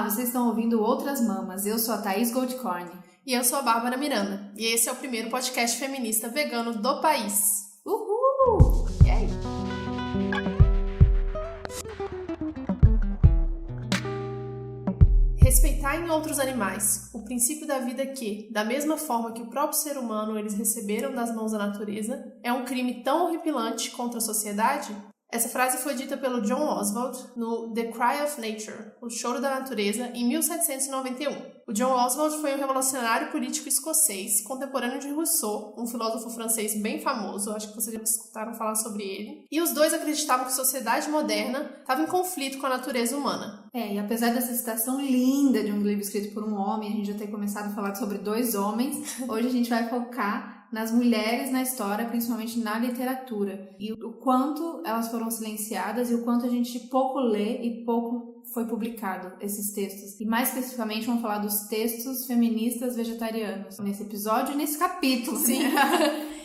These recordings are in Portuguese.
Olá, vocês estão ouvindo Outras Mamas. Eu sou a Thaís Goldcorn. E eu sou a Bárbara Miranda. E esse é o primeiro podcast feminista vegano do país. Uhul! E aí? Respeitar em outros animais o princípio da vida que, da mesma forma que o próprio ser humano eles receberam das mãos da natureza, é um crime tão horripilante contra a sociedade? Essa frase foi dita pelo John Oswald no The Cry of Nature, O Choro da Natureza, em 1791. O John Oswald foi um revolucionário político escocês, contemporâneo de Rousseau, um filósofo francês bem famoso, acho que vocês já escutaram falar sobre ele. E os dois acreditavam que a sociedade moderna estava em conflito com a natureza humana. E apesar dessa citação linda de um livro escrito por um homem, a gente já ter começado a falar sobre dois homens, hoje a gente vai focar nas mulheres na história, principalmente na literatura, e o quanto elas foram silenciadas e o quanto a gente pouco lê e pouco foi publicado esses textos. E mais especificamente vamos falar dos textos feministas vegetarianos nesse episódio e nesse capítulo. Sim.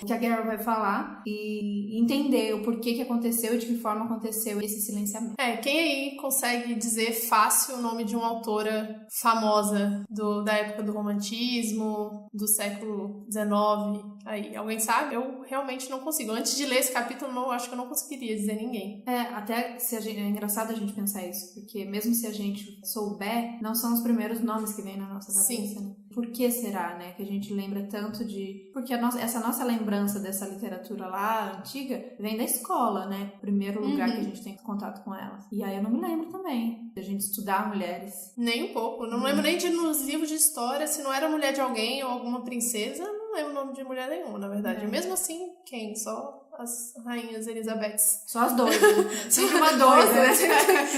Que a Carol vai falar e entender o porquê que aconteceu e de que forma aconteceu esse silenciamento. Quem aí consegue dizer fácil o nome de uma autora famosa da época do romantismo, do século XIX? Aí, alguém sabe? Eu realmente não consigo. Antes de ler esse capítulo, eu acho que eu não conseguiria dizer ninguém. Até se é engraçado a gente pensar isso, porque mesmo se a gente souber, não são os primeiros nomes que vêm na nossa cabeça. Sim. Né? Por que será, né, que a gente lembra tanto de... Porque essa nossa lembrança dessa literatura lá, antiga, vem da escola, né? Primeiro lugar que a gente tem contato com ela. E aí eu não me lembro também de a gente estudar mulheres. Nem um pouco. Não lembro nem de nos livros de história, se não era mulher de alguém ou alguma princesa, não lembro o nome de mulher nenhuma, na verdade. Mesmo assim, quem? Só as rainhas Elizabeths. Só as doidas. Sempre uma doida, né?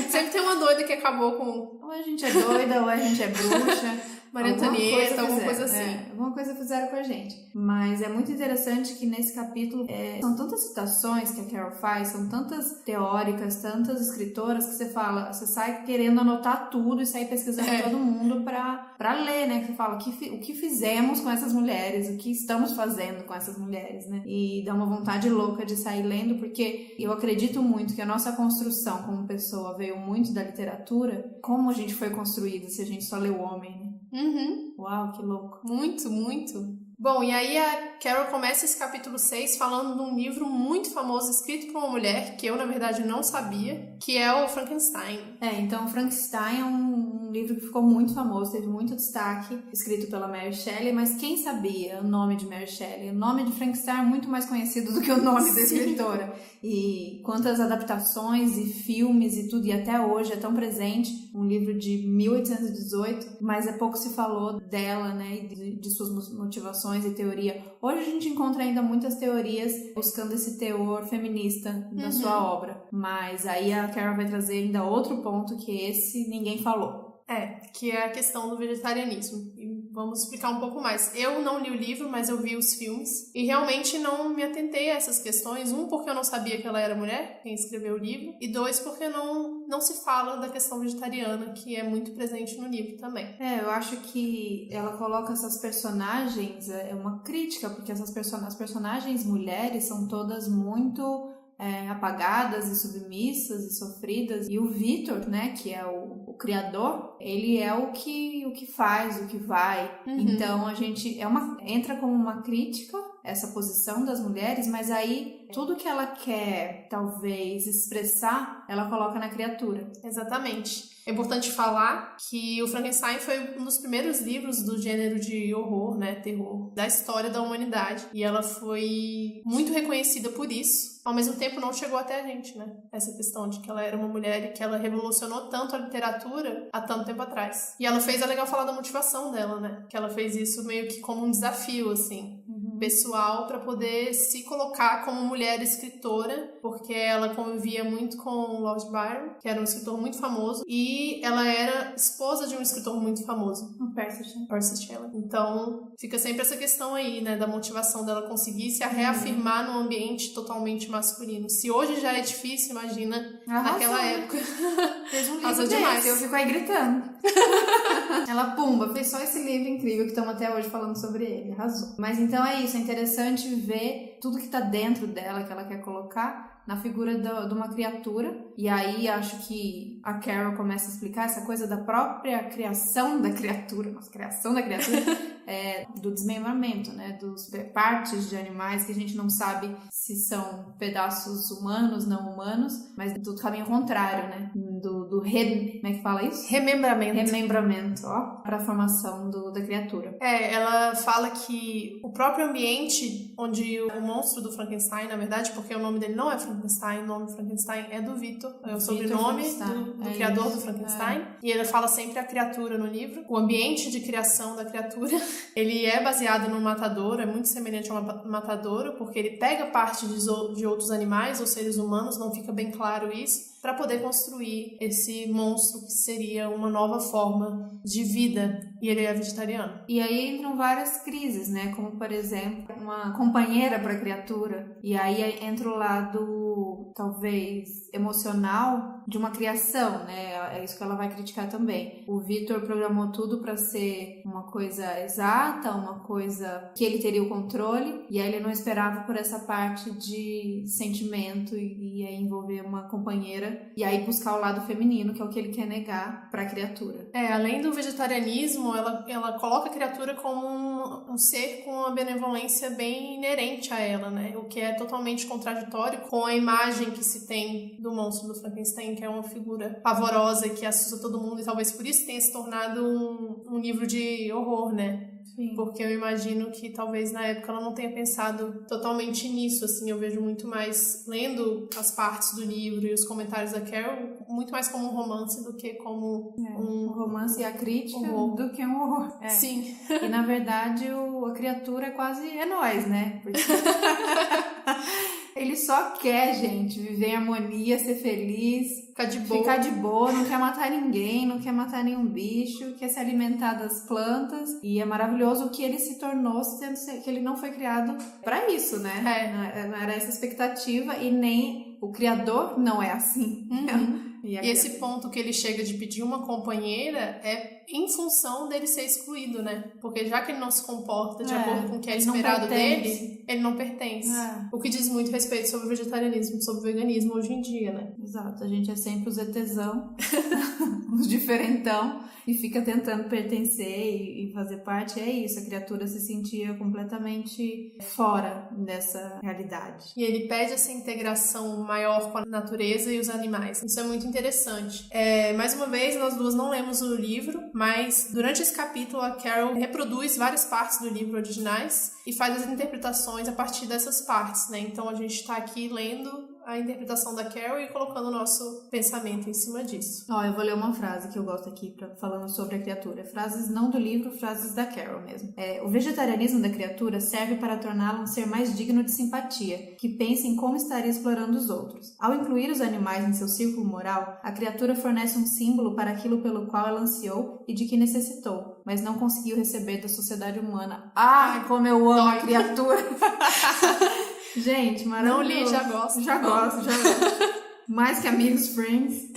Sempre tem uma doida que acabou com... Ou a gente é doida, ou a gente é bruxa. Maria Antonieta, alguma coisa assim. Alguma coisa fizeram com a gente. Mas é muito interessante que nesse capítulo são tantas citações que a Carol faz, são tantas teóricas, tantas escritoras que você sai querendo anotar tudo e sair pesquisando todo mundo pra ler, né? Que você fala o que fizemos com essas mulheres, o que estamos fazendo com essas mulheres, né? E dá uma vontade louca de sair lendo, porque eu acredito muito que a nossa construção como pessoa veio muito da literatura. Como a gente foi construída se a gente só lê o homem, né? Uhum. Uau, que louco. Muito, muito. Bom, e aí a Carol começa esse capítulo 6 falando de um livro muito famoso escrito por uma mulher que eu, na verdade, não sabia, que é o Frankenstein. Então, Frankenstein é um livro que ficou muito famoso, teve muito destaque, escrito pela Mary Shelley, mas quem sabia o nome de Mary Shelley? O nome de Frankenstein é muito mais conhecido do que o nome da escritora. E quantas adaptações e filmes e tudo, e até hoje é tão presente, um livro de 1818, mas pouco se falou dela, né, e de suas motivações e teoria. Hoje a gente encontra ainda muitas teorias buscando esse teor feminista na sua obra, mas aí a Carol vai trazer ainda outro ponto que esse ninguém falou. Que é a questão do vegetarianismo. E vamos explicar um pouco mais. Eu não li o livro, mas eu vi os filmes. E realmente não me atentei a essas questões. Um, porque eu não sabia que ela era mulher, quem escreveu o livro. E dois, porque não se fala da questão vegetariana, que é muito presente no livro também. Eu acho que ela coloca essas personagens, é uma crítica, porque as personagens mulheres são todas muito... apagadas e submissas e sofridas, e o Victor, né, que é o criador, ele é o que faz, o que vai. Então a gente entra como uma crítica essa posição das mulheres, mas aí tudo que ela quer talvez expressar, ela coloca na criatura. Exatamente. É importante falar que o Frankenstein foi um dos primeiros livros do gênero de horror, né, terror, da história da humanidade. E ela foi muito reconhecida por isso. Ao mesmo tempo, não chegou até a gente, né? Essa questão de que ela era uma mulher e que ela revolucionou tanto a literatura há tanto tempo atrás. E ela fez, é legal falar da motivação dela, né? Que ela fez isso meio que como um desafio, assim, pessoal, para poder se colocar como mulher escritora, porque ela convivia muito com o Lord Byron, que era um escritor muito famoso, e ela era esposa de um escritor muito famoso, o Percy Shelley. Então, fica sempre essa questão aí, né, da motivação dela conseguir se reafirmar num ambiente totalmente masculino. Se hoje já é difícil, imagina naquela época. Fez um livro demais. Eu fico aí gritando. Ela, fez só esse livro incrível que estamos até hoje falando sobre ele. Arrasou. Mas então é isso, é interessante ver tudo que tá dentro dela, que ela quer colocar na figura de uma criatura. E aí acho que a Carol começa a explicar essa coisa da própria criação da criatura, do desmembramento, né? Dos partes de animais que a gente não sabe se são pedaços humanos, não humanos, mas do caminho contrário, né? Como é que fala isso? Remembramento, ó, pra formação da criatura. Ela fala que o próprio ambiente onde o monstro do Frankenstein, na verdade, porque o nome dele não é Frankenstein, o nome Frankenstein é do Victor, é o sobrenome do criador do Frankenstein. E ele fala sempre a criatura no livro. O ambiente de criação da criatura, ele é baseado no matadouro, é muito semelhante a uma matadouro, porque ele pega parte de outros animais ou seres humanos, não fica bem claro isso, para poder construir esse monstro que seria uma nova forma de vida, e ele é vegetariano. E aí entram várias crises, né? Como, por exemplo, uma companheira para a criatura, e aí entra o lado, talvez, emocional de uma criação, né? É isso que ela vai criticar também. O Victor programou tudo para ser uma coisa exata, uma coisa que ele teria o controle, e aí ele não esperava por essa parte de sentimento e aí envolver uma companheira e aí buscar o lado feminino, que é o que ele quer negar para a criatura. Além do vegetarianismo, ela coloca a criatura como um ser com uma benevolência bem inerente a ela, né? O que é totalmente contraditório com a imagem que se tem do monstro do Frankenstein, que é uma figura pavorosa que assusta todo mundo, e talvez por isso tenha se tornado um livro de horror, né? Sim. Porque eu imagino que talvez na época ela não tenha pensado totalmente nisso, assim, eu vejo muito mais, lendo as partes do livro e os comentários da Carol, muito mais como um romance do que como um romance e a crítica horror. Do que um horror. Sim. E na verdade a criatura é quase nós, né? Porque ele só quer, gente, viver em harmonia, ser feliz, ficar de boa, não quer matar ninguém, não quer matar nenhum bicho, quer se alimentar das plantas. E é maravilhoso o que ele se tornou, sendo que ele não foi criado pra isso, né? Não era essa expectativa, e nem o criador não é assim. Uhum. E esse ponto que ele chega de pedir uma companheira é em função dele ser excluído, né? Porque já que ele não se comporta de acordo com o que é esperado dele, ele não pertence. O que diz muito respeito sobre o vegetarianismo, sobre o veganismo hoje em dia, né? Exato, a gente é sempre os ETzão, os diferentão, e fica tentando pertencer e fazer parte. É isso, a criatura se sentia completamente fora dessa realidade. E ele pede essa integração maior com a natureza e os animais. Isso é muito interessante. Mais uma vez, nós duas não lemos o livro, mas durante esse capítulo a Carol reproduz várias partes do livro originais e faz as interpretações a partir dessas partes, né? Então a gente está aqui lendo a interpretação da Carol e colocando o nosso pensamento em cima disso. Eu vou ler uma frase que eu gosto aqui, falando sobre a criatura. Frases não do livro, frases da Carol mesmo. O vegetarianismo da criatura serve para torná-la um ser mais digno de simpatia, que pense em como estaria explorando os outros. Ao incluir os animais em seu círculo moral, a criatura fornece um símbolo para aquilo pelo qual ela ansiou e de que necessitou, mas não conseguiu receber da sociedade humana. Como eu amo a criatura! Gente, maravilhoso. Não li, já gosto. Já gosto. Mais que amigos, friends.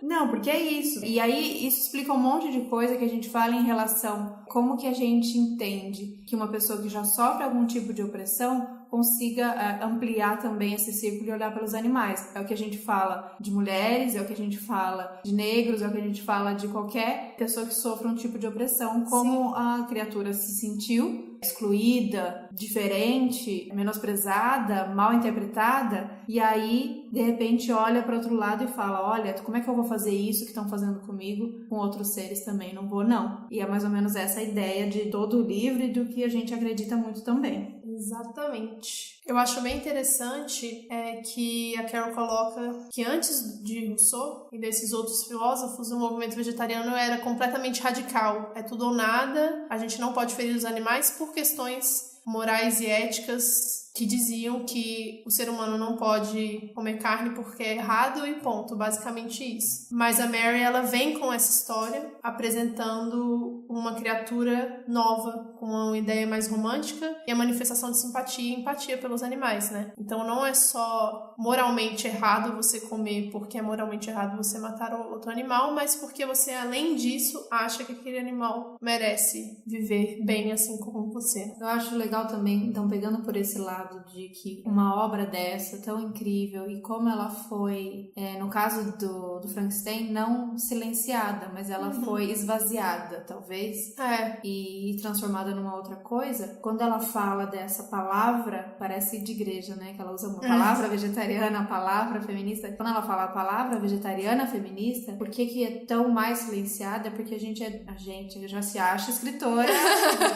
Não, porque é isso. E aí, isso explica um monte de coisa que a gente fala em relação a como que a gente entende que uma pessoa que já sofre algum tipo de opressão consiga ampliar também esse círculo e olhar pelos animais. É o que a gente fala de mulheres, é o que a gente fala de negros, é o que a gente fala de qualquer pessoa que sofra um tipo de opressão, como a criatura se sentiu excluída, diferente, menosprezada, mal interpretada, e aí, de repente, olha para outro lado e fala, olha, como é que eu vou fazer isso que estão fazendo comigo com outros seres também? Não vou, não. E é mais ou menos essa a ideia de todo o livro e do que a gente acredita muito também. Exatamente. Eu acho bem interessante que a Carol coloca que antes de Rousseau e desses outros filósofos, o movimento vegetariano era completamente radical. É tudo ou nada, a gente não pode ferir os animais por questões morais e éticas que diziam que o ser humano não pode comer carne porque é errado e ponto, basicamente isso. Mas a Mary, ela vem com essa história apresentando uma criatura nova, com uma ideia mais romântica e a manifestação de simpatia e empatia pelos animais, né? Então não é só moralmente errado você comer porque é moralmente errado você matar outro animal, mas porque você, além disso, acha que aquele animal merece viver bem assim como você. Eu acho legal também, então, pegando por esse lado lado de que uma obra dessa, tão incrível, e como ela foi, no caso do Frankenstein, não silenciada, mas ela foi esvaziada, talvez, e transformada numa outra coisa. Quando ela fala dessa palavra, parece de igreja, né? Que ela usa uma palavra vegetariana, a palavra feminista. Quando ela fala a palavra vegetariana feminista, por que é tão mais silenciada? Porque a gente já se acha escritora,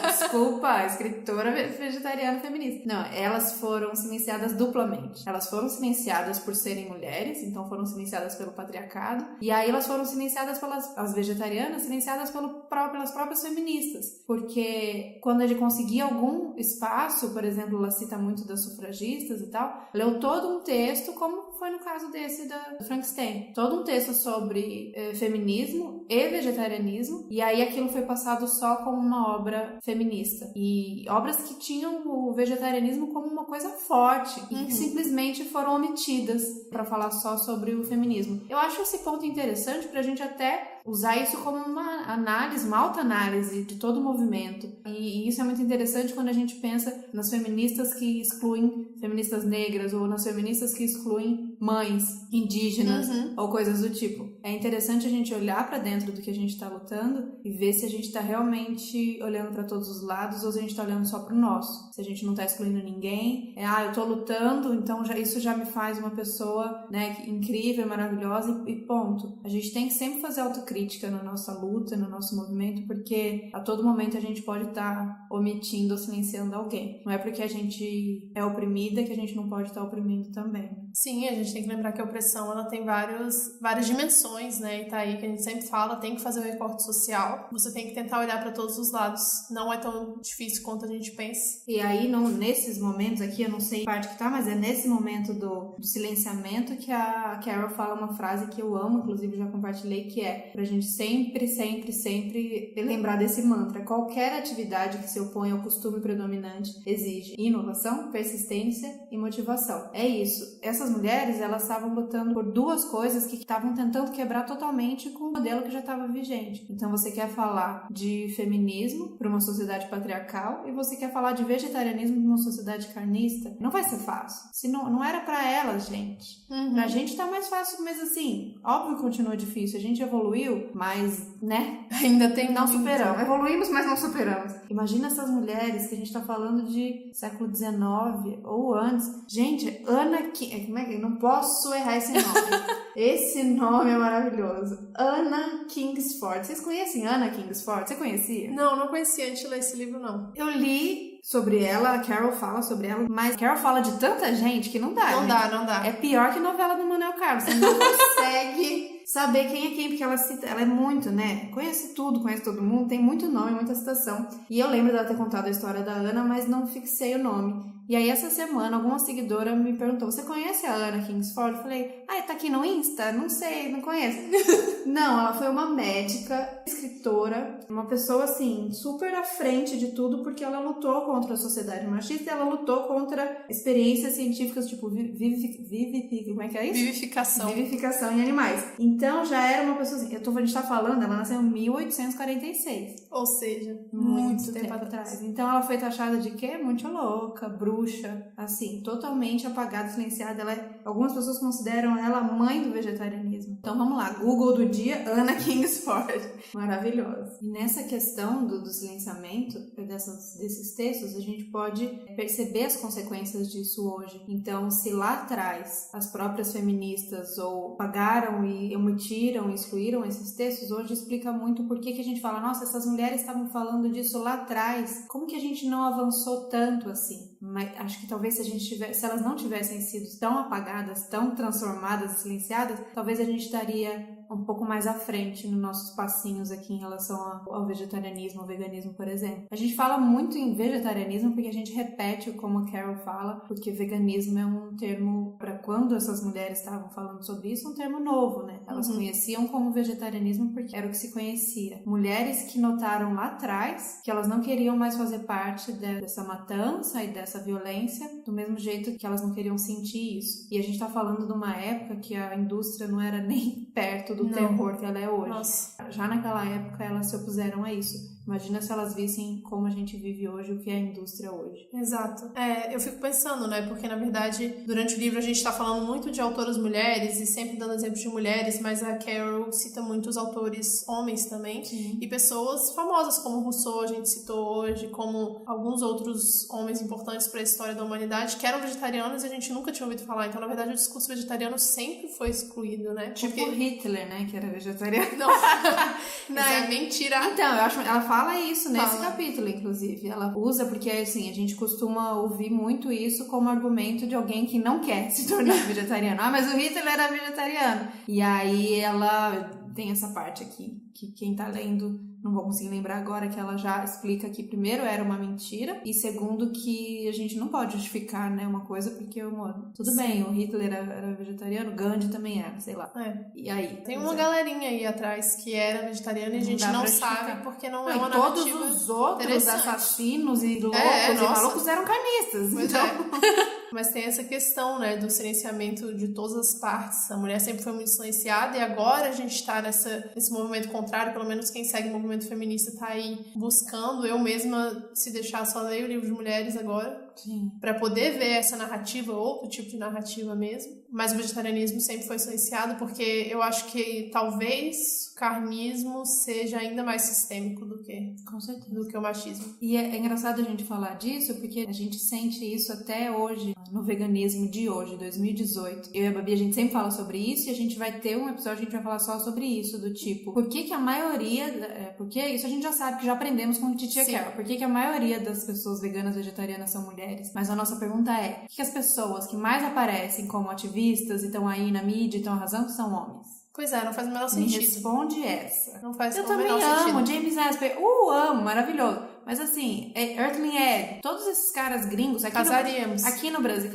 desculpa, escritora vegetariana feminista. Não, elas foram silenciadas duplamente. Elas foram silenciadas por serem mulheres, então foram silenciadas pelo patriarcado, e aí elas foram silenciadas as vegetarianas, silenciadas pelas próprias feministas, porque quando ele conseguia algum espaço, por exemplo, ela cita muito das sufragistas e tal, leu todo um texto, como foi no caso desse do Frankenstein, todo um texto sobre feminismo e vegetarianismo, e aí aquilo foi passado só como uma obra feminista, e obras que tinham o vegetarianismo como uma coisa forte, e que simplesmente foram omitidas para falar só sobre o feminismo. Eu acho esse ponto interessante pra gente até usar isso como uma análise, uma autoanálise de todo o movimento. E isso é muito interessante quando a gente pensa nas feministas que excluem feministas negras, ou nas feministas que excluem mães indígenas, ou coisas do tipo. É interessante a gente olhar pra dentro do que a gente tá lutando e ver se a gente tá realmente olhando pra todos os lados, ou se a gente tá olhando só pro nosso. Se a gente não tá excluindo ninguém, eu tô lutando, então isso já me faz uma pessoa, né, incrível, maravilhosa, e ponto. A gente tem que sempre fazer autocrítica na nossa luta, no nosso movimento, porque a todo momento a gente pode estar omitindo ou silenciando alguém. Não é porque a gente é oprimida que a gente não pode estar oprimindo também. Sim, a gente tem que lembrar que a opressão ela tem várias dimensões, né? E tá aí que a gente sempre fala, tem que fazer o recorte social. Você tem que tentar olhar para todos os lados. Não é tão difícil quanto a gente pensa. E aí, nesses momentos aqui, eu não sei que parte que tá, mas é nesse momento do silenciamento que a Carol fala uma frase que eu amo, inclusive já compartilhei, que é pra gente sempre, sempre, sempre lembrar desse mantra. Qualquer atividade que se opõe ao costume predominante exige inovação, persistência e motivação. É isso. Essas mulheres, elas estavam lutando por duas coisas que estavam tentando quebrar totalmente com o modelo que já estava vigente. Então você quer falar de feminismo para uma sociedade patriarcal e você quer falar de vegetarianismo para uma sociedade carnista. Não vai ser fácil. Se não era para elas, gente. Pra gente tá mais fácil, mas assim, óbvio que continua difícil. A gente evoluiu, mas, né? Ainda tem não superamos. Evoluímos, mas não superamos. Imagina essas mulheres que a gente tá falando de século XIX ou antes. Gente, Anna como é que não posso errar esse nome? Esse nome é maravilhoso. Anna Kingsford. Vocês conhecem Anna Kingsford? Você conhecia? Não conhecia antes de ler esse livro, não. Eu li sobre ela, a Carol fala sobre ela, mas a Carol fala de tanta gente que não dá. Não dá. É pior que novela do Manuel Carlos. Você não consegue saber quem é quem, porque ela é muito, né? Conhece tudo, conhece todo mundo, tem muito nome, muita citação. E eu lembro dela ter contado a história da Ana, mas não fixei o nome. E aí, essa semana, alguma seguidora me perguntou, você conhece a Anna Kingsford? Eu falei, tá aqui no Insta? Não sei, não conheço. Não, ela foi uma médica, escritora, uma pessoa, assim, super à frente de tudo, porque ela lutou contra a sociedade machista e ela lutou contra experiências científicas, tipo, como é que é isso? Vivificação em animais. Então, já era uma pessoa, assim, a gente tá falando, ela nasceu em 1846. Ou seja, muito tempo atrás. Então, ela foi taxada de quê? Muito louca, bruxa, assim, totalmente apagada, silenciada. Algumas pessoas consideram ela a mãe do vegetarianismo. Então vamos lá, Google do dia, Anna Kingsford. Maravilhosa. E nessa questão do silenciamento desses textos, a gente pode perceber as consequências disso hoje. Então, se lá atrás as próprias feministas ou apagaram e omitiram, excluíram esses textos, hoje explica muito por que a gente fala, nossa, essas mulheres estavam falando disso lá atrás. Como que a gente não avançou tanto assim? Mas acho que talvez se elas não tivessem sido tão apagadas, tão transformadas e silenciadas, talvez a gente estaria um pouco mais à frente nos nossos passinhos aqui em relação ao vegetarianismo, ao veganismo, por exemplo. A gente fala muito em vegetarianismo porque a gente repete como a Carol fala, porque veganismo é um termo, para quando essas mulheres estavam falando sobre isso, um termo novo, né? Elas conheciam como vegetarianismo porque era o que se conhecia. Mulheres que notaram lá atrás que elas não queriam mais fazer parte dessa matança e dessa violência, do mesmo jeito que elas não queriam sentir isso. E a gente tá falando de uma época que a indústria não era nem perto do terror que ela é hoje. Nossa. Já naquela época elas se opuseram a isso. Imagina se elas vissem como a gente vive hoje, o que é a indústria hoje. Exato. Eu fico pensando, né? Porque, na verdade, durante o livro a gente tá falando muito de autoras mulheres e sempre dando exemplos de mulheres, mas a Carol cita muitos autores homens também. Sim. E pessoas famosas, como Rousseau, a gente citou hoje, como alguns outros homens importantes para a história da humanidade, que eram vegetarianos e a gente nunca tinha ouvido falar. Então, na verdade, o discurso vegetariano sempre foi excluído, né? Tipo Hitler, né? Que era vegetariano. Não, não é mentira. Então, eu acho ela fala isso nesse capítulo, inclusive. Ela usa, porque assim, a gente costuma ouvir muito isso como argumento de alguém que não quer se tornar vegetariano. Ah, mas o Hitler era vegetariano. E aí ela tem essa parte aqui, que quem tá lendo não vou conseguir lembrar agora, que ela já explica que primeiro era uma mentira e segundo que a gente não pode justificar, né, uma coisa porque tudo bem, o Hitler era vegetariano, Gandhi também era, sei lá. E aí? Tem uma galerinha aí atrás que era vegetariana e a gente não sabe porque não é uma narrativa. Todos os outros assassinos e loucos e malucos eram carnistas. Pois então... Mas tem essa questão, né, do silenciamento de todas as partes. A mulher sempre foi muito silenciada e agora a gente tá nesse movimento contrário, pelo menos quem segue o movimento feminista tá aí buscando. Eu mesma, se deixar, só leio o livro de mulheres agora. Sim. Pra poder ver essa narrativa, outro tipo de narrativa mesmo. Mas o vegetarianismo sempre foi silenciado porque eu acho que talvez o carnismo seja ainda mais sistêmico do que o machismo. E é engraçado a gente falar disso porque a gente sente isso até hoje, no veganismo de hoje, 2018. Eu e a Babi, a gente sempre fala sobre isso e a gente vai ter um episódio que a gente vai falar só sobre isso, do tipo, por que a maioria, porque isso a gente já sabe, que já aprendemos com a Titia Carol, por que a maioria das pessoas veganas vegetarianas são mulheres? Mas a nossa pergunta é, por que as pessoas que mais aparecem como ativistas e estão aí na mídia e estão arrasando são homens? Pois é, não faz o menor sentido. Me responde essa. Não faz o menor sentido. Eu também amo James Asper. Amo, maravilhoso. Mas assim, Earthling Egg, todos esses caras gringos... Casaríamos. Aqui no Brasil,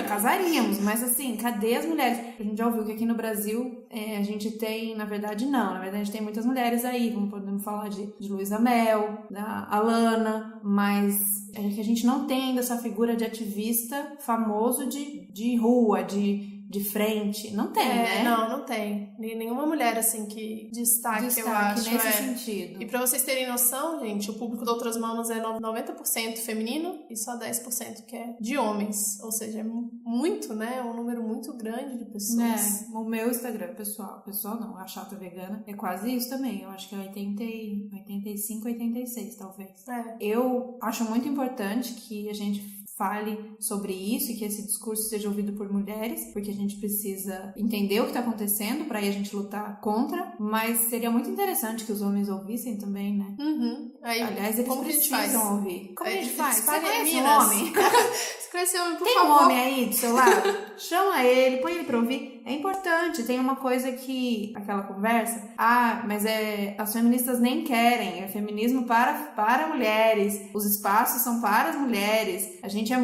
casaríamos. Mas assim, cadê as mulheres? A gente já ouviu que aqui no Brasil a gente tem, na verdade não. Na verdade a gente tem muitas mulheres aí. Podemos falar de Luísa Mel, da Alana. Mas é que a gente não tem ainda essa figura de ativista famoso de rua, de frente. Não tem, né? Não tem. Nenhuma mulher, assim, que destaque eu acho. Nesse sentido. E pra vocês terem noção, gente, o público de Outras Mamas é 90% feminino e só 10% que é de homens. Ou seja, é muito, né? É um número muito grande de pessoas. O meu Instagram, pessoal não, a Chata Vegana, é quase isso também. Eu acho que é 85, 86, talvez. Eu acho muito importante que a gente fale sobre isso e que esse discurso seja ouvido por mulheres, porque a gente precisa entender o que está acontecendo para aí a gente lutar contra, mas seria muito interessante que os homens ouvissem também, né? Aí, aliás, eles precisam ouvir. Como a gente faz? Você conhece um homem? Você conhece um homem, por favor? Tem um homem aí do seu lado? Chama ele, põe ele pra ouvir. É importante. Tem uma coisa que... Aquela conversa. Mas as feministas nem querem. É feminismo para mulheres. Os espaços são para as mulheres. A gente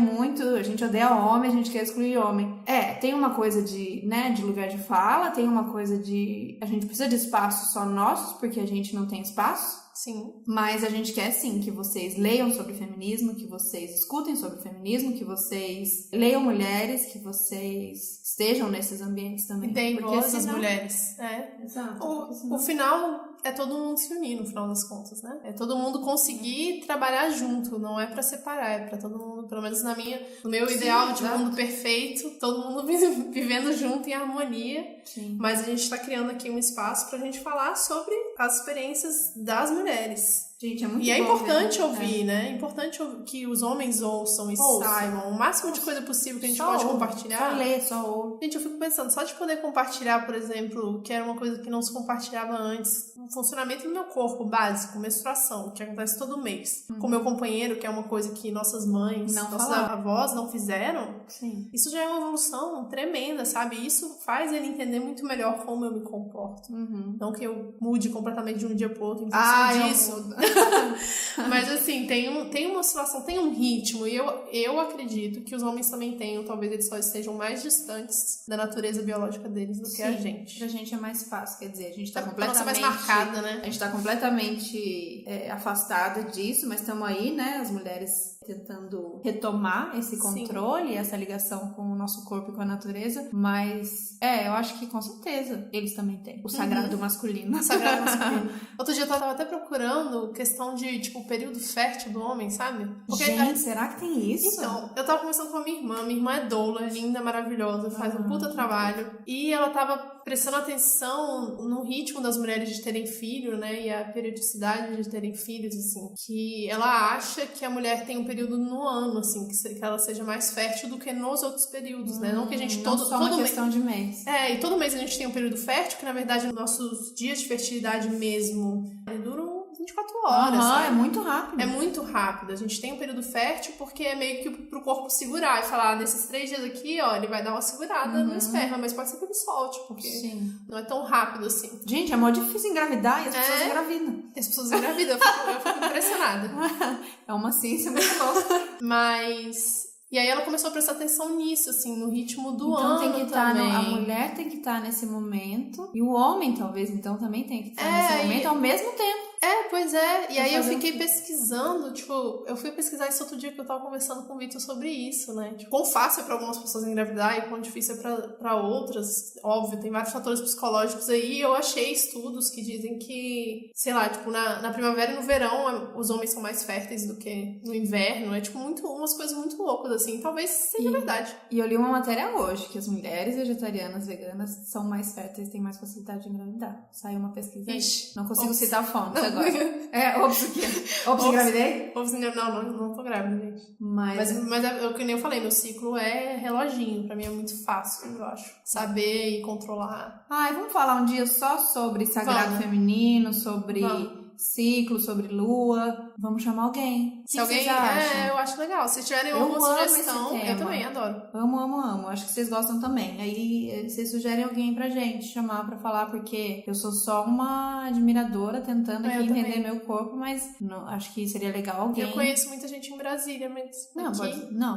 odeia homem, a gente quer excluir homem. Tem uma coisa de lugar de fala, tem uma coisa de... A gente precisa de espaços só nossos, porque a gente não tem espaço. Sim. Mas a gente quer sim que vocês leiam sobre feminismo, que vocês escutem sobre feminismo, que vocês leiam mulheres, que vocês estejam nesses ambientes também. E deem voz às mulheres. Exato. O final é todo mundo se unir, no final das contas, né? É todo mundo conseguir trabalhar junto, não é pra separar, é pra todo mundo, pelo menos no meu ideal de mundo perfeito, todo mundo vivendo junto em harmonia. Sim. Mas a gente tá criando aqui um espaço pra gente falar sobre as experiências das mulheres. Gente, é muito E é bom, importante ouvir, né? É importante que os homens ouçam e saibam o máximo de coisa possível que a gente pode compartilhar. Só ler, só ouvir. Gente, eu fico pensando, só de poder compartilhar, por exemplo, que era uma coisa que não se compartilhava antes, o funcionamento do meu corpo básico, menstruação, que acontece todo mês, com meu companheiro, que é uma coisa que nossas mães, nossas avós não fizeram. Sim. Isso já é uma evolução tremenda, sabe? Isso faz ele entender muito melhor como eu me comporto. Não que eu mude completamente de um dia pro outro em função disso. Mas assim, tem uma situação, tem um ritmo, e eu acredito que os homens também tenham, talvez eles só estejam mais distantes da natureza biológica deles do que a gente. Pra gente é mais fácil, quer dizer, a gente tá Nossa, completamente mais marcada, né? A gente tá completamente afastada disso, mas estamos aí, né? As mulheres tentando retomar esse controle, essa ligação com o nosso corpo e com a natureza, mas eu acho que com certeza eles também têm o sagrado masculino. O sagrado masculino. Outro dia eu tava até procurando questão de, tipo, o período fértil do homem, sabe? Porque gente, será que tem isso? Então, eu tava conversando com a minha irmã é doula, linda, maravilhosa, faz um puta trabalho, e ela tava prestando atenção no ritmo das mulheres de terem filho, né, e a periodicidade de terem filhos, assim, que ela acha que a mulher tem um período no ano, assim, que ela seja mais fértil do que nos outros períodos, né, não que a gente não só uma questão de mês. E todo mês a gente tem um período fértil, que na verdade nossos dias de fertilidade mesmo duram 24 horas, sabe? É muito rápido. É muito rápido. A gente tem um período fértil porque é meio que pro corpo segurar e falar, nesses 3 dias aqui, ó, ele vai dar uma segurada no esperma, mas pode ser que ele solte, porque não é tão rápido assim. Gente, é mó difícil engravidar e as pessoas engravidam. As pessoas engravidam, eu fico impressionada. É uma ciência muito louca. Mas... E aí ela começou a prestar atenção nisso, assim, no ritmo do ano tem que também. A mulher tem que estar nesse momento e o homem, talvez, então, também tem que estar nesse momento ao mesmo tempo. Pois é. E aí eu fiquei pesquisando, tipo, eu fui pesquisar isso outro dia que eu tava conversando com o Vitor sobre isso, né? Tipo, quão fácil é pra algumas pessoas engravidar e quão difícil é pra outras. Óbvio, tem vários fatores psicológicos aí. Eu achei estudos que dizem que, sei lá, tipo, na primavera e no verão os homens são mais férteis do que no inverno. É, tipo, umas coisas muito loucas, assim. Talvez seja verdade. E eu li uma matéria hoje que as mulheres vegetarianas, veganas, são mais férteis, têm mais facilidade de engravidar. Saiu uma pesquisa. Ixi, não consigo citar a fonte agora. Ops, o quê? Ops, engravidei? Não tô grávida, gente. Mas é que nem eu falei, meu ciclo é reloginho. Pra mim é muito fácil, eu acho. Saber e controlar. Vamos falar um dia só sobre sagrado feminino, sobre ciclo, sobre lua. Vamos chamar alguém. Se alguém eu acho legal. Se tiverem alguma sugestão, eu também adoro. Amo. Acho que vocês gostam também. Aí vocês sugerem alguém pra gente chamar pra falar, porque eu sou só uma admiradora tentando aqui entender meu corpo, mas não, acho que seria legal alguém. Eu conheço muita gente em Brasília, mas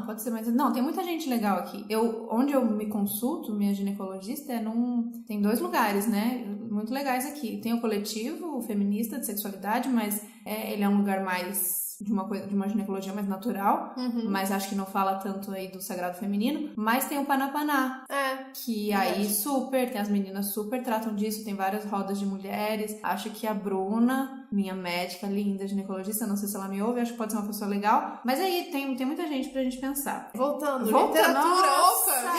pode ser, mas não, tem muita gente legal aqui. Onde eu me consulto, minha ginecologista, tem 2 lugares, né? Muito legais aqui. Tem o coletivo, o feminista de sexualidade, mas ele é um lugar mais de uma ginecologia mais natural, mas acho que não fala tanto aí do sagrado feminino. Mas tem o Panapaná, que aí tem as meninas super tratam disso, tem várias rodas de mulheres. Acho que a Bruna, minha médica linda, ginecologista, não sei se ela me ouve, acho que pode ser uma pessoa legal. Mas aí tem muita gente pra gente pensar. Voltando, literatura,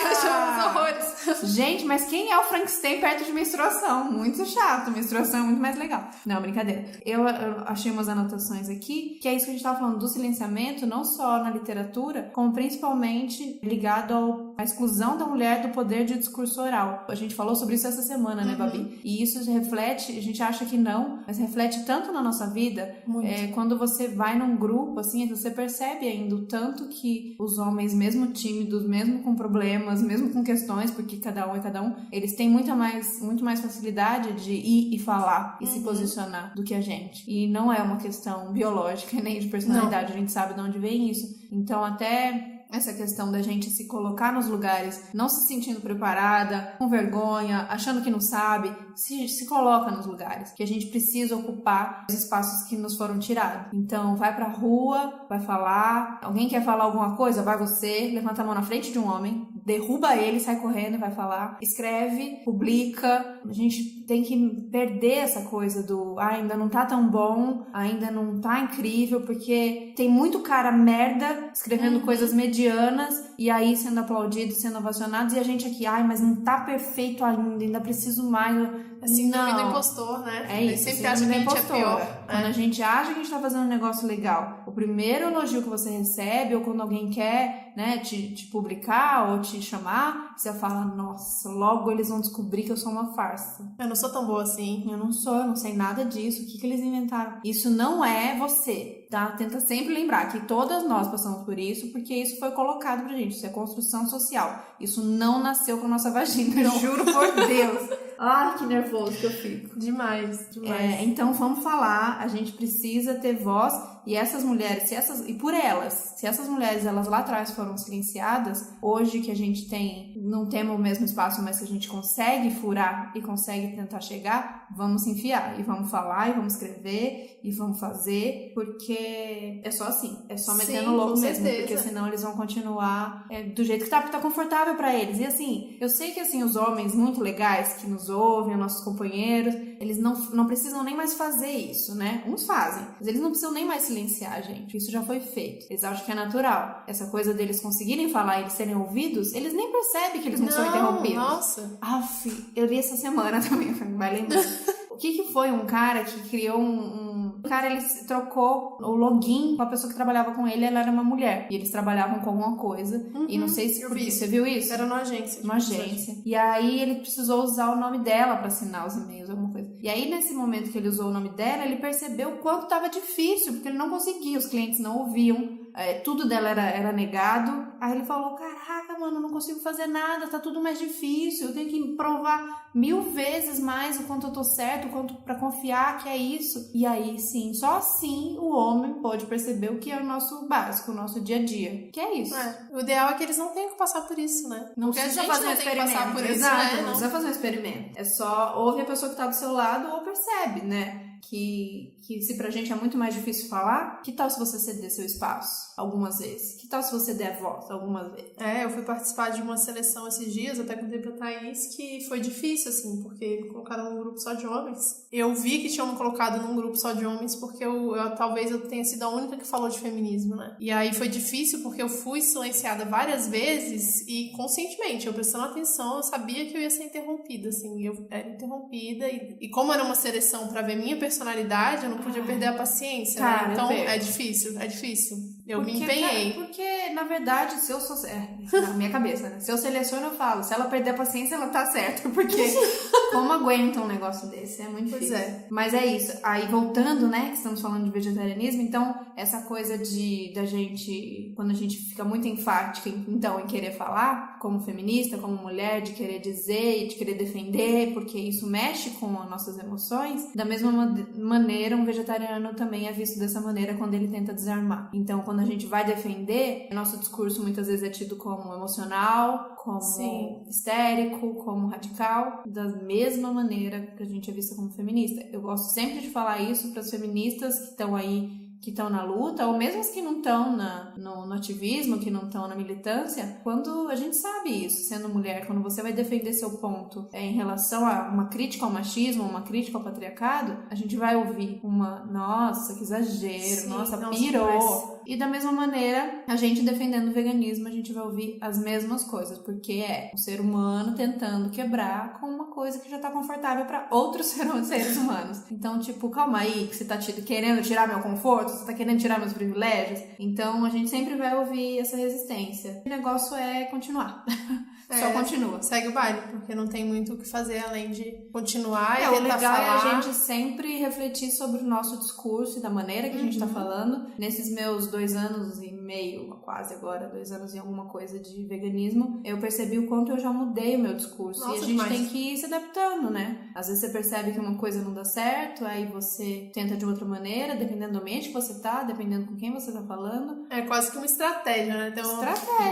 achamos horrores. Gente, mas quem é o Frankenstein perto de menstruação? Muito chato, menstruação é muito mais legal. Não, brincadeira. Eu achei umas anotações aqui, que é isso que a gente tava falando do silenciamento, não só na literatura, como principalmente ligado à exclusão da mulher do poder de discurso oral. A gente falou sobre isso essa semana, né, Babi? E isso reflete, a gente acha que não, mas reflete tanto na nossa vida, quando você vai num grupo, assim, você percebe ainda o tanto que os homens, mesmo tímidos, mesmo com problemas, mesmo com questões, porque cada um, eles têm muito mais facilidade de ir e falar e se posicionar do que a gente. E não é uma questão biológica nem de personalidade, a gente sabe de onde vem isso. Então, até essa questão da gente se colocar nos lugares, não se sentindo preparada, com vergonha, achando que não sabe, se coloca nos lugares, que a gente precisa ocupar os espaços que nos foram tirados. Então, vai pra rua, vai falar, alguém quer falar alguma coisa, vai você, levanta a mão na frente de um homem, derruba ele, sai correndo e vai falar, escreve, publica. A gente tem que perder essa coisa do ainda não tá tão bom, ainda não tá incrível, porque tem muito cara merda escrevendo coisas medianas e aí sendo aplaudidos, sendo ovacionados, e a gente aqui, mas não tá perfeito ainda preciso mais. Síndrome do impostor, né? É isso, sempre acha que a gente é pior. Quando a gente acha que a gente tá fazendo um negócio legal, o primeiro elogio que você recebe, ou quando alguém quer, né, te publicar ou te chamar, você fala, nossa, logo eles vão descobrir que eu sou uma farsa. Eu não sou tão boa assim. Eu não sei nada disso. O que eles inventaram? Isso não é você, tá? Tenta sempre lembrar que todas nós passamos por isso, porque isso foi colocado pra gente. Isso é construção social. Isso não nasceu com a nossa vagina, juro por Deus. Ai, que nervoso que eu fico. Demais. Então vamos falar, a gente precisa ter voz, e essas mulheres, se essas mulheres elas lá atrás foram silenciadas, hoje que a gente não temos o mesmo espaço, mas que a gente consegue furar e consegue tentar chegar, vamos se enfiar, e vamos falar, e vamos escrever, e vamos fazer, porque é só assim, é só metendo louco mesmo, porque senão eles vão continuar do jeito que tá confortável pra eles. E assim, eu sei que assim, os homens muito legais que nos ouvem, os nossos companheiros, eles não precisam nem mais fazer isso, né? Uns fazem, mas eles não precisam nem mais silenciar, gente. Isso já foi feito. Eles acham que é natural. Essa coisa deles conseguirem falar e eles serem ouvidos, eles nem percebem que eles não são interrompidos. Nossa! Eu li essa semana também, vai lembrar. O que foi um cara que criou um cara, ele trocou o login com a pessoa que trabalhava com ele, ela era uma mulher. E eles trabalhavam com alguma coisa. E não sei se porque você viu isso? Era numa agência. Uma agência. E aí ele precisou usar o nome dela pra assinar os e-mails, alguma coisa. E aí nesse momento que ele usou o nome dela, ele percebeu o quanto tava difícil, porque ele não conseguia, os clientes não ouviam. Tudo dela era negado. Aí ele falou, caraca, mano, eu não consigo fazer nada, tá tudo mais difícil, eu tenho que provar 1000 vezes mais o quanto eu tô certo, o quanto pra confiar que é isso. E aí sim, só assim o homem pode perceber o que é o nosso básico, o nosso dia a dia, que é isso. O ideal é que eles não tenham que passar por isso, né? Não precisa fazer um experimento. Exato, não precisa fazer um experimento. É só ouve a pessoa que tá do seu lado ou percebe, né? Que se pra gente é muito mais difícil falar, que tal se você ceder seu espaço algumas vezes? Que tal se você der voz algumas vezes? Eu fui participar de uma seleção esses dias, até contei pra Thaís, que foi difícil, assim, porque me colocaram num grupo só de homens. Eu vi que tinham me colocado num grupo só de homens porque talvez eu tenha sido a única que falou de feminismo, né? E aí foi difícil porque eu fui silenciada várias vezes e conscientemente, eu prestando atenção, eu sabia que eu ia ser interrompida, assim, eu era interrompida e como era uma seleção pra ver minha personalidade, eu não podia perder a paciência, cara, né? Então é difícil. Eu me empenhei. Porque, na verdade, se eu sou... na minha cabeça, né? Se eu seleciono, eu falo. Se ela perder a paciência, ela tá certa. Porque como aguenta um negócio desse? É muito difícil. Mas é isso. Aí, voltando, né? Que estamos falando de vegetarianismo. Então, essa coisa da gente... Quando a gente fica muito enfática, então, em querer falar, como feminista, como mulher, de querer dizer, de querer defender, porque isso mexe com as nossas emoções. Da mesma maneira, um vegetariano também é visto dessa maneira quando ele tenta desarmar. Então, quando a gente vai defender, nosso discurso muitas vezes é tido como emocional, como histérico, como radical, da mesma maneira que a gente é vista como feminista. Eu gosto sempre de falar isso para as feministas que estão aí, que estão na luta, ou mesmo as que não estão no ativismo, que não estão na militância, quando a gente sabe isso, sendo mulher, quando você vai defender seu ponto em relação a uma crítica ao machismo, uma crítica ao patriarcado, a gente vai ouvir nossa, que exagero, nossa, pirou. E da mesma maneira, a gente defendendo o veganismo, a gente vai ouvir as mesmas coisas, porque é um ser humano tentando quebrar com uma coisa que já tá confortável para outros seres humanos. Então, tipo, calma aí, que você tá querendo tirar meu conforto, você tá querendo tirar meus privilégios. Então, a gente sempre vai ouvir essa resistência. O negócio é continuar. Só continua. Segue o baile, porque não tem muito o que fazer além de continuar e tentar falar. O legal falar. É a gente sempre refletir sobre o nosso discurso e da maneira que a gente tá falando. Nesses meus 2 anos e meio, quase agora, 2 anos e alguma coisa de veganismo, eu percebi o quanto eu já mudei o meu discurso. Nossa, e a gente tem que ir se adaptando, né? Às vezes você percebe que uma coisa não dá certo, aí você tenta de outra maneira, dependendo do ambiente que você tá, dependendo com quem você tá falando. É quase que uma estratégia, né? Então,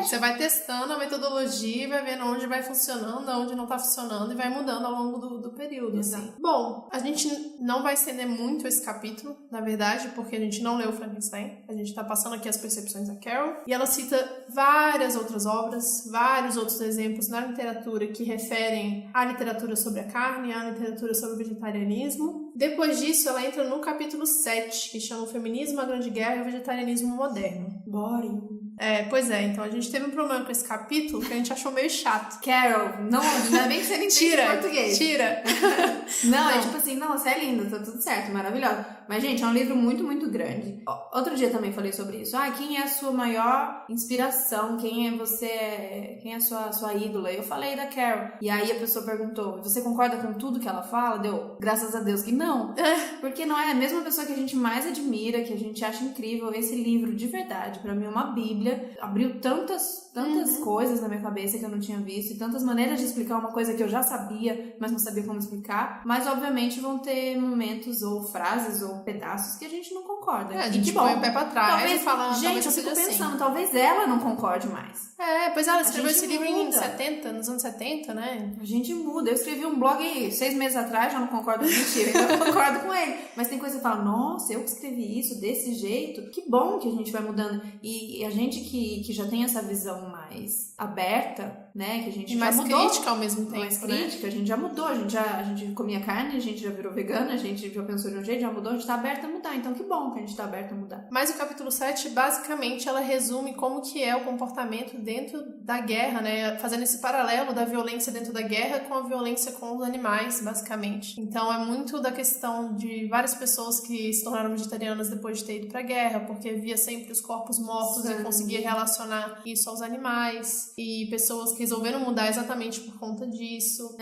você vai testando a metodologia, vai vendo onde vai funcionando, onde não tá funcionando e vai mudando ao longo do período, assim. Bom, a gente não vai estender muito esse capítulo, na verdade, porque a gente não leu Frankenstein. A gente tá passando aqui as percepções da Carol. E ela cita várias outras obras, vários outros exemplos na literatura que referem à literatura sobre a carne, à literatura sobre o vegetarianismo. Depois disso, ela entra no capítulo 7, que chama O Feminismo, a Grande Guerra e o Vegetarianismo Moderno. Boring. Pois é, então a gente teve um problema com esse capítulo que a gente achou meio chato. Carol, não, ainda bem que você não entende português. Tira! Não, é tipo assim, nossa, é linda, tá tudo certo, maravilhosa. Mas, gente, é um livro muito, muito grande. Outro dia também falei sobre isso. Quem é a sua maior inspiração? Quem é você? Quem é a sua ídola? Eu falei da Carol. E aí a pessoa perguntou, você concorda com tudo que ela fala? Deu, graças a Deus que não. Porque não é a mesma pessoa que a gente mais admira, que a gente acha incrível. Esse livro, de verdade, pra mim é uma bíblia. família, abriu tantas coisas na minha cabeça que eu não tinha visto, e tantas maneiras de explicar uma coisa que eu já sabia, mas não sabia como explicar. Mas, obviamente, vão ter momentos ou frases ou pedaços que a gente não concorda. A gente põe o pé pra trás e fala, gente, eu fico pensando, talvez ela não concorde mais. Pois ela escreveu esse livro nos anos 70, né? A gente muda. Eu escrevi um blog 6 meses atrás, já não concordo com mentira, ainda não concordo com ele. Mas tem coisa que fala, nossa, eu que escrevi isso desse jeito. Que bom que a gente vai mudando. E a gente que já tem essa visão mais aberta, né? Que a gente já mudou. Mais crítica ao mesmo tempo, mais crítica, a gente já mudou. A gente comia carne, a gente já virou vegana, a gente já pensou de um jeito, já mudou, a gente tá aberta a mudar. Então que bom que a gente tá aberta a mudar. Mas o capítulo 7, basicamente, ela resume como que é o comportamento dentro da guerra, né? Fazendo esse paralelo da violência dentro da guerra com a violência com os animais, basicamente. Então é muito da questão de várias pessoas que se tornaram vegetarianas depois de ter ido pra guerra, porque via sempre os corpos mortos e conseguia relacionar isso aos animais, e pessoas que resolveram mudar exatamente por conta disso.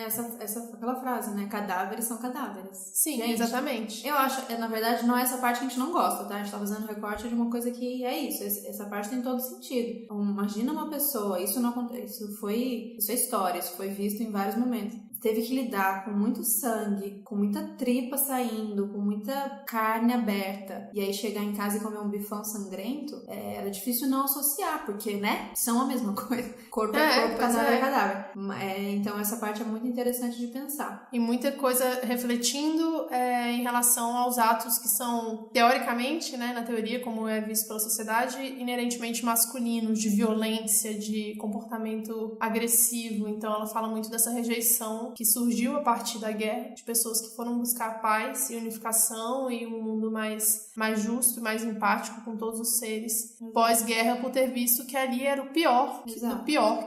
Aquela frase, né? Cadáveres são cadáveres. Sim, gente, exatamente. Eu acho, na verdade, não é essa parte que a gente não gosta, tá? A gente tá fazendo recorte de uma coisa que é isso. Essa parte tem todo sentido. Então, imagina uma pessoa, isso não acontece, isso é história, isso foi visto em vários momentos. Teve que lidar com muito sangue, com muita tripa saindo, com muita carne aberta. E aí chegar em casa e comer um bifão sangrento, era difícil não associar, porque, né? São a mesma coisa. Corpo é corpo, cadáver é cadáver. Então essa parte é muito interessante de pensar. E muita coisa refletindo em relação aos atos que são, teoricamente, né, na teoria, como é visto pela sociedade, inerentemente masculinos, de violência, de comportamento agressivo. Então ela fala muito dessa rejeição que surgiu a partir da guerra, de pessoas que foram buscar paz e unificação e um mundo mais justo e mais empático com todos os seres pós-guerra, por ter visto que ali era o pior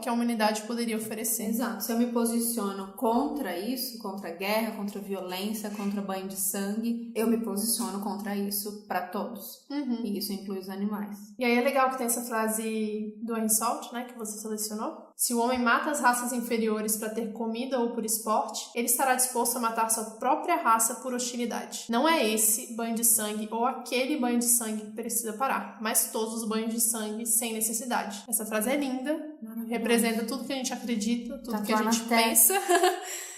que a humanidade poderia oferecer. Exato. Se eu me posiciono contra isso, contra a guerra, contra a violência, contra banho de sangue, eu me posiciono contra isso para todos. E isso inclui os animais. E aí é legal que tem essa frase do Henselt, né, que você selecionou. Se o homem mata as raças inferiores para ter comida ou por esporte, ele estará disposto a matar sua própria raça por hostilidade. Não é esse banho de sangue ou aquele banho de sangue que precisa parar, mas todos os banhos de sangue sem necessidade. Essa frase é linda, representa tudo que a gente acredita, tudo que a gente pensa.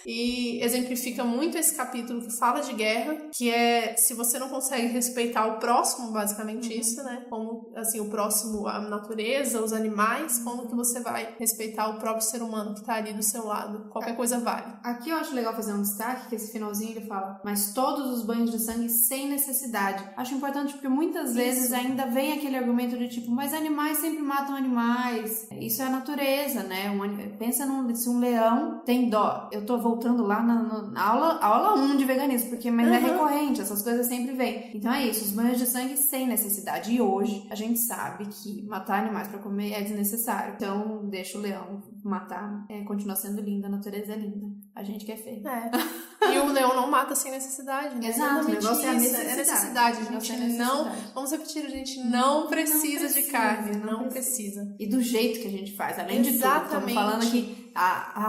E exemplifica muito esse capítulo que fala de guerra, que é se você não consegue respeitar o próximo, basicamente isso, né? Como, assim, o próximo, a natureza, os animais, como que você vai respeitar o próprio ser humano que tá ali do seu lado? Qualquer coisa vale. Aqui eu acho legal fazer um destaque, que esse finalzinho ele fala, mas todos os banhos de sangue sem necessidade. Acho importante porque muitas vezes ainda vem aquele argumento de tipo, mas animais sempre matam animais. Isso é a natureza, né? Pensa se um leão tem dó. Eu tô voltando lá na aula 1 de veganismo, porque mas é recorrente, essas coisas sempre vêm. Então é isso, os banhos de sangue sem necessidade. E hoje a gente sabe que matar animais pra comer é desnecessário. Então deixa o leão matar, continua sendo linda, a natureza é linda. A gente que é feio. E o leão não mata sem necessidade, né? Exato, o negócio é a necessidade. É necessidade, a gente não... Vamos repetir, a gente não precisa de carne, não precisa. E do jeito que a gente faz, além de tudo. Estamos falando aqui...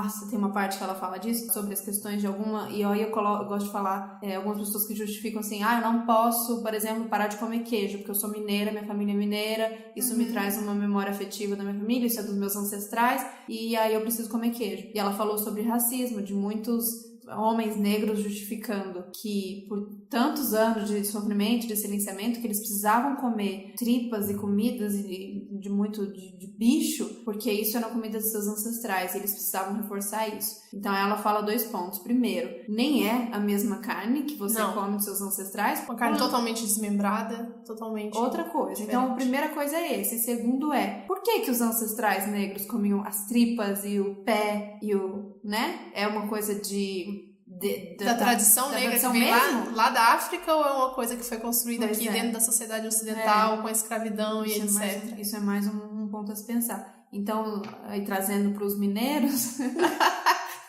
você tem uma parte que ela fala disso, sobre as questões de alguma... E aí eu gosto de falar, algumas pessoas que justificam assim, eu não posso, por exemplo, parar de comer queijo, porque eu sou mineira, minha família é mineira, isso me traz uma memória afetiva da minha família, isso é dos meus ancestrais, e aí eu preciso comer queijo. E ela falou sobre racismo, de muitos homens negros justificando que por tantos anos de sofrimento, de silenciamento, que eles precisavam comer tripas e comidas de bicho, porque isso era a comida dos seus ancestrais, e eles precisavam reforçar isso. Então ela fala 2 pontos. Primeiro, nem é a mesma carne que você come dos seus ancestrais. Uma carne totalmente desmembrada, totalmente outra coisa. Diferente. Então a primeira coisa é esse. Segundo por que os ancestrais negros comiam as tripas e o pé e o, né? É uma coisa da tradição negra tradição que vem lá da África, ou é uma coisa que foi construída aqui dentro da sociedade ocidental, com a escravidão e etc? Isso é mais um ponto a se pensar. Então, aí trazendo para os mineiros...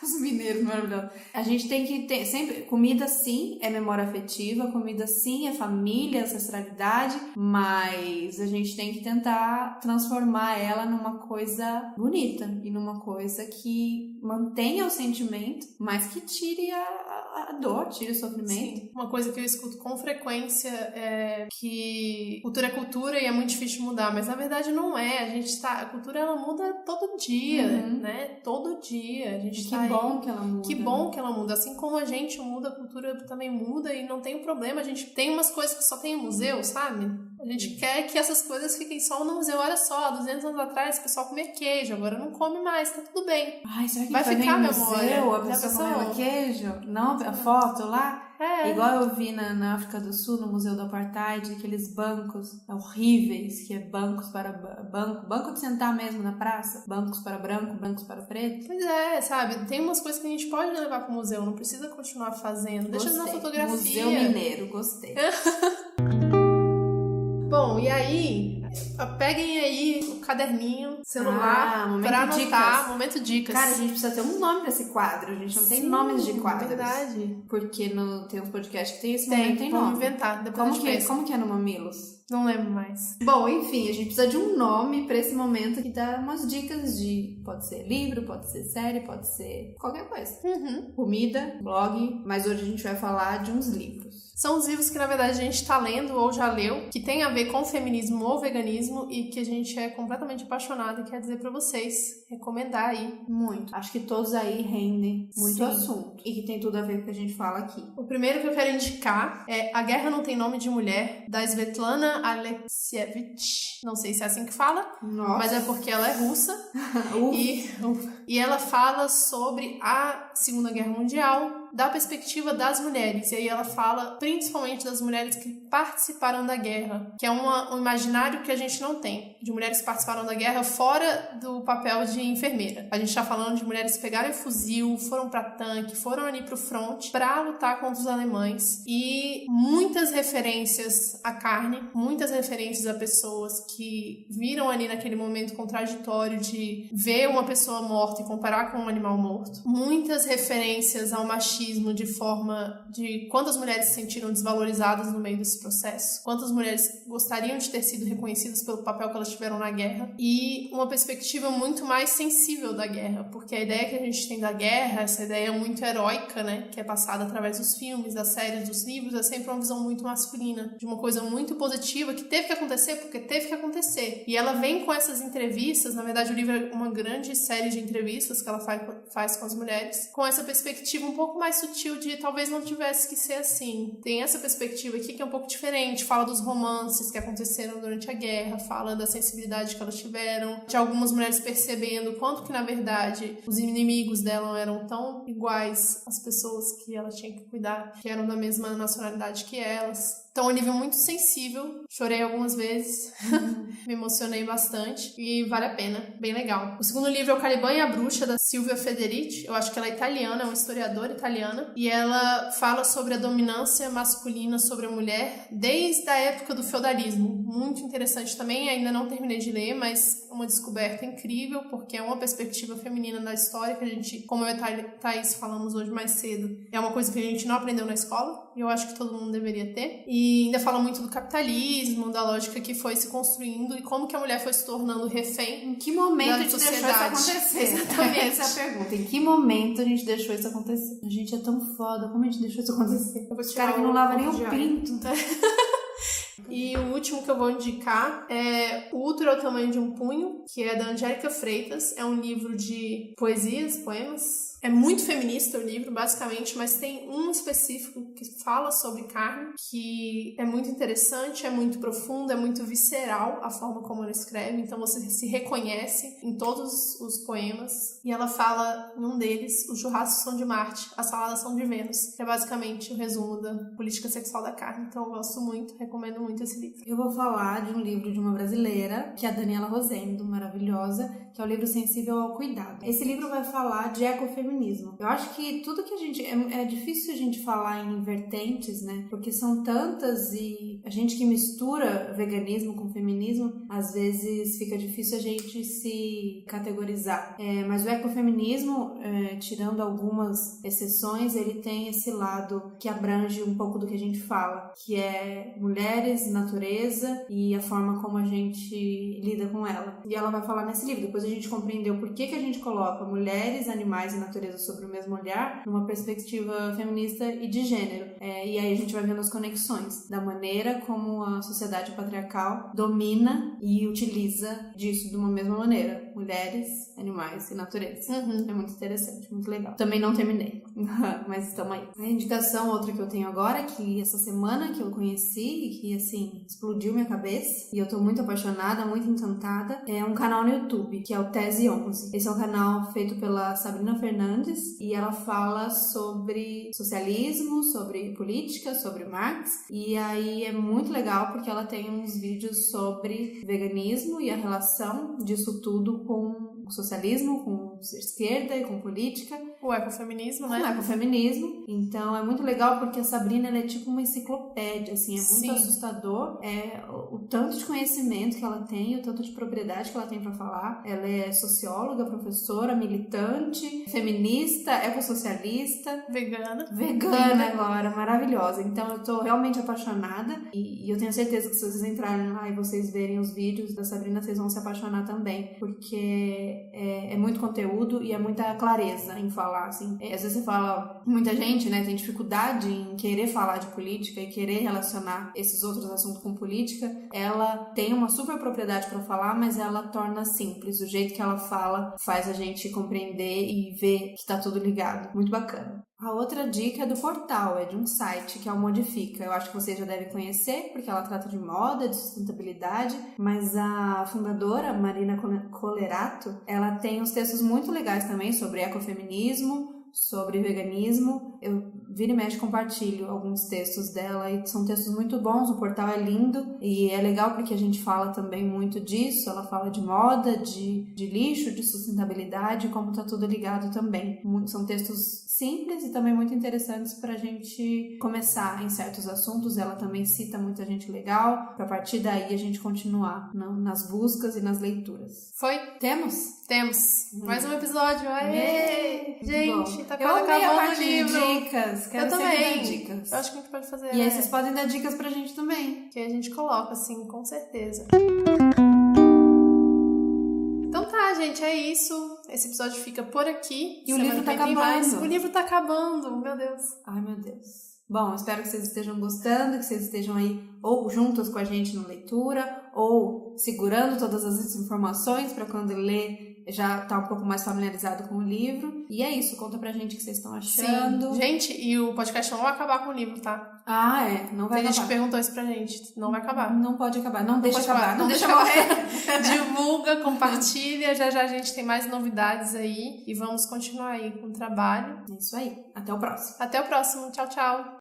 Os mineiros, maravilhosos. A gente tem que ter sempre... Comida, sim, é memória afetiva. Comida, sim, é família, ancestralidade. Mas a gente tem que tentar transformar ela numa coisa bonita. E numa coisa que mantenha o sentimento, mas que tire a a dor, tire o sofrimento. Sim. Uma coisa que eu escuto com frequência é que cultura é cultura e é muito difícil de mudar, mas na verdade não é. A cultura ela muda todo dia, né? Todo dia. A gente que bom que ela muda. Que bom que ela muda. Assim como a gente muda, a cultura também muda e não tem problema. A gente tem umas coisas que só tem em museu, sabe? A gente quer que essas coisas fiquem só no museu. Olha só, 200 anos atrás o pessoal comia queijo, agora não come mais, tá tudo bem. Ai, será que vai ficar no memória? Museu, a pessoa comendo queijo? Não, a foto lá? Igual eu vi na África do Sul, no Museu do Apartheid, aqueles bancos horríveis, que é bancos para banco de sentar mesmo na praça, bancos para branco, bancos para preto. Pois é, sabe? Tem umas coisas que a gente pode levar pro museu, não precisa continuar fazendo. Deixa na fotografia. Museu Mineiro, gostei. Bom, e aí, peguem aí o caderninho, celular, pra anotar. Dicas. Momento dicas. Cara, a gente precisa ter um nome pra esse quadro. A gente não tem nomes de quadros. Verdade. Porque tem um podcast que tem esse momento, tem nome. Vamos inventar. Como que é no Mamilos? Não lembro mais. Bom, enfim, a gente precisa de um nome pra esse momento que dá umas dicas de... Pode ser livro, pode ser série, pode ser qualquer coisa. Comida, blog, mas hoje a gente vai falar de uns livros. São os livros que, na verdade, a gente tá lendo ou já leu, que tem a ver com feminismo ou veganismo e que a gente é completamente apaixonado e quer dizer pra vocês, recomendar aí. Muito. Acho que todos aí rendem muito assunto e que tem tudo a ver com o que a gente fala aqui. O primeiro que eu quero indicar é A Guerra Não Tem Nome de Mulher, da Svetlana Alexievich. Não sei se é assim que fala, mas é porque ela é russa. E ela fala sobre a Segunda Guerra Mundial da perspectiva das mulheres. E aí ela fala principalmente das mulheres que participaram da guerra, que é um imaginário que a gente não tem, de mulheres que participaram da guerra fora do papel de enfermeira. A gente tá falando de mulheres que pegaram fuzil, foram pra tanque, foram ali pro front pra lutar contra os alemães. E muitas referências à carne, muitas referências a pessoas que viram ali naquele momento contraditório de ver uma pessoa morta e comparar com um animal morto. Muitas referências ao machismo de forma de quantas mulheres se sentiram desvalorizadas no meio desse processo, quantas mulheres gostariam de ter sido reconhecidas pelo papel que elas tiveram na guerra, e uma perspectiva muito mais sensível da guerra, porque a ideia que a gente tem da guerra, essa ideia muito heróica, né, que é passada através dos filmes, das séries, dos livros, é sempre uma visão muito masculina, de uma coisa muito positiva que teve que acontecer porque teve que acontecer. E ela vem com essas entrevistas, na verdade o livro é uma grande série de entrevistas que ela faz com as mulheres, com essa perspectiva um pouco mais sutil de talvez não tivesse que ser assim. Tem essa perspectiva aqui que é um pouco diferente, fala dos romances que aconteceram durante a guerra, fala da sensibilidade que elas tiveram, de algumas mulheres percebendo quanto que na verdade os inimigos dela eram tão iguais às pessoas que ela tinha que cuidar, que eram da mesma nacionalidade que elas. Então, é um livro muito sensível. Chorei algumas vezes. Me emocionei bastante. E vale a pena. Bem legal. O segundo livro é O Caliban e a Bruxa, da Silvia Federici. Eu acho que ela é italiana, é uma historiadora italiana. E ela fala sobre a dominância masculina sobre a mulher desde a época do feudalismo. Muito interessante também. Ainda não terminei de ler, mas uma descoberta incrível, porque é uma perspectiva feminina da história que a gente, como eu e a Thaís falamos hoje mais cedo, é uma coisa que a gente não aprendeu na escola. E eu acho que todo mundo deveria ter. E ainda fala muito do capitalismo, da lógica que foi se construindo e como que a mulher foi se tornando refém. Em que momento a gente deixou isso acontecer? Exatamente. Essa é a pergunta. Em que momento a gente deixou isso acontecer? A gente é tão foda, como a gente deixou isso acontecer? Os caras que não lavam nem o pinto. E o último que eu vou indicar é O Útero ao Tamanho de um Punho, que é da Angélica Freitas. É um livro de poesias, poemas. É muito feminista o livro, basicamente, mas tem um específico que fala sobre carne, que é muito interessante, é muito profundo, é muito visceral a forma como ela escreve, então você se reconhece em todos os poemas. E ela fala, em um deles, os churrascos são de Marte, as saladas são de Vênus, que é basicamente o resumo da política sexual da carne. Então eu gosto muito, recomendo muito esse livro. Eu vou falar de um livro de uma brasileira, que é a Daniela Rosendo, maravilhosa, que é o livro Sensível ao Cuidado. Esse livro vai falar de ecofeminismo. Eu acho que tudo que a gente... É difícil a gente falar em vertentes, né? Porque são tantas e a gente que mistura veganismo com feminismo, às vezes fica difícil a gente se categorizar. Mas o ecofeminismo, tirando algumas exceções, ele tem esse lado que abrange um pouco do que a gente fala, que é mulheres, natureza e a forma como a gente lida com ela. E ela vai falar nesse livro. Depois a gente compreendeu por que a gente coloca mulheres, animais e natureza natureza sobre o mesmo olhar, numa perspectiva feminista e de gênero. E aí a gente vai vendo as conexões da maneira como a sociedade patriarcal domina e utiliza disso de uma mesma maneira. Mulheres, animais e natureza. É muito interessante, muito legal. Também não terminei, mas estamos aí. A indicação, outra que eu tenho agora, que essa semana que eu conheci e que, assim, explodiu minha cabeça, e eu tô muito apaixonada, muito encantada, é um canal no YouTube, que é o Tese 11. Esse é um canal feito pela Sabrina Fernandes, e ela fala sobre socialismo, sobre política, sobre Marx, e aí é muito legal porque ela tem uns vídeos sobre veganismo e a relação disso tudo com o socialismo, com esquerda e com política. O ecofeminismo, né? O ecofeminismo. Então é muito legal porque a Sabrina, ela é tipo uma enciclopédia, assim, é muito assustador. O tanto de conhecimento que ela tem, o tanto de propriedade que ela tem pra falar. Ela é socióloga, professora, militante, feminista, ecossocialista. Vegana agora, maravilhosa. Então eu tô realmente apaixonada e eu tenho certeza que se vocês entrarem lá e vocês verem os vídeos da Sabrina, vocês vão se apaixonar também, porque é muito conteúdo e é muita clareza em falar, assim. Às vezes você fala, muita gente, né, tem dificuldade em querer falar de política e querer relacionar esses outros assuntos com política. Ela tem uma super propriedade pra falar, mas ela torna simples. O jeito que ela fala faz a gente compreender e ver que tá tudo ligado. Muito bacana. A outra dica é do portal, é de um site que é o Modifica. Eu acho que vocês já devem conhecer, porque ela trata de moda, de sustentabilidade, mas a fundadora, Marina Colerato, ela tem uns textos muito legais também sobre ecofeminismo, sobre veganismo. Eu vira e mexe compartilho alguns textos dela e são textos muito bons. O portal é lindo e é legal porque a gente fala também muito disso. Ela fala de moda, de lixo, de sustentabilidade, como tá tudo ligado também. São textos simples e também muito interessantes pra gente começar em certos assuntos. Ela também cita muita gente legal, pra partir daí a gente continuar nas buscas e nas leituras. Foi? Temos? Mais um episódio. Aê! Gente, tá quase acabando a o parte livro. De dicas. Quero sempre dar dicas. Eu acho que a gente pode fazer. E aí vocês podem dar dicas pra gente também. Que a gente coloca, assim, com certeza. Então tá, gente, é isso. Esse episódio fica por aqui. E o livro tá acabando. O livro tá acabando, meu Deus. Ai, meu Deus. Bom, espero que vocês estejam gostando, que vocês estejam aí ou juntos com a gente na leitura, ou segurando todas as informações para quando ler já tá um pouco mais familiarizado com o livro. E é isso, conta pra gente o que vocês estão achando. Sim. Gente, e o podcast não vai acabar com o livro, tá? Ah, não vai acabar. Tem gente que perguntou isso pra gente. Não vai acabar. Não pode acabar. Não deixa acabar. Não deixa morrer. Divulga, compartilha. Já a gente tem mais novidades aí. E vamos continuar aí com o trabalho. É isso aí. Até o próximo. Até o próximo. Tchau, tchau.